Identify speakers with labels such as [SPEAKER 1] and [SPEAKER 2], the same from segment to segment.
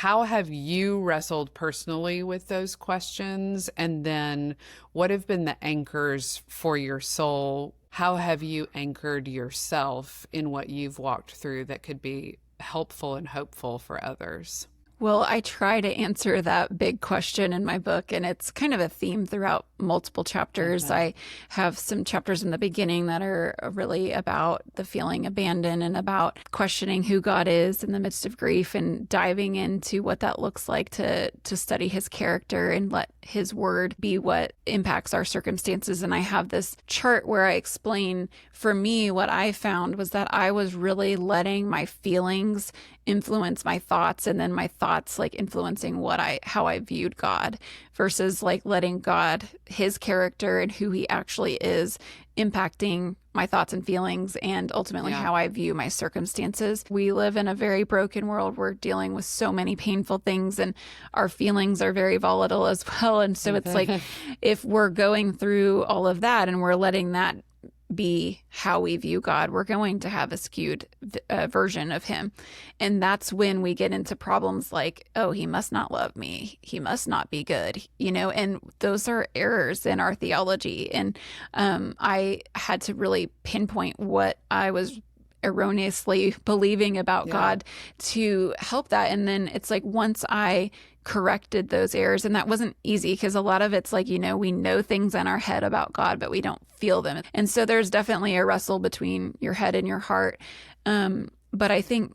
[SPEAKER 1] how have you wrestled personally with those questions? And then what have been the anchors for your soul? How have you anchored yourself in what you've walked through that could be helpful and hopeful for others?
[SPEAKER 2] Well, I try to answer that big question in my book, and it's kind of a theme throughout multiple chapters.
[SPEAKER 1] Mhm.
[SPEAKER 2] I have some chapters in the beginning that are really about the feeling abandoned and about questioning who God is in the midst of grief and diving into what that looks like to study his character and let his word be what impacts our circumstances. And I have this chart where I explain, for me, what I found was that I was really letting my feelings influence my thoughts, and then my thoughts like influencing how I viewed God, versus like letting God, his character and who he actually is, impacting my thoughts and feelings and ultimately
[SPEAKER 1] Yeah.
[SPEAKER 2] how I view my circumstances. We live in a very broken world. We're dealing with so many painful things, and our feelings are very volatile as well. And so it's like, if we're going through all of that and we're letting that be how we view God, we're going to have a skewed version of him. And that's when we get into problems like, oh, he must not love me. He must not be good, and those are errors in our theology. And I had to really pinpoint what I was erroneously believing about
[SPEAKER 1] Yeah.
[SPEAKER 2] God to help that. And then it's like, once I corrected those errors, and that wasn't easy because a lot of it's like, we know things in our head about God, but we don't feel them. And so there's definitely a wrestle between your head and your heart. But I think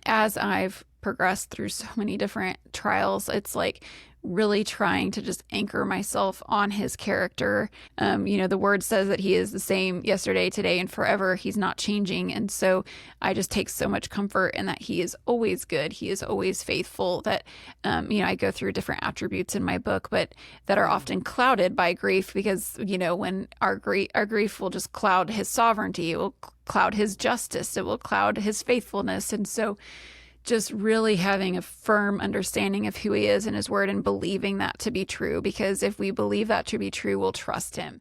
[SPEAKER 2] as I've progressed through so many different trials, it's like really trying to just anchor myself on his character. The word says that he is the same yesterday, today, and forever. He's not changing. And so I just take so much comfort in that he is always good. He is always faithful. That, I go through different attributes in my book, but that are often clouded by grief because, when our grief will just cloud his sovereignty, it will cloud his justice, it will cloud his faithfulness. And so just really having a firm understanding of who he is and his word and believing that to be true, because if we believe that to be true, we'll trust him.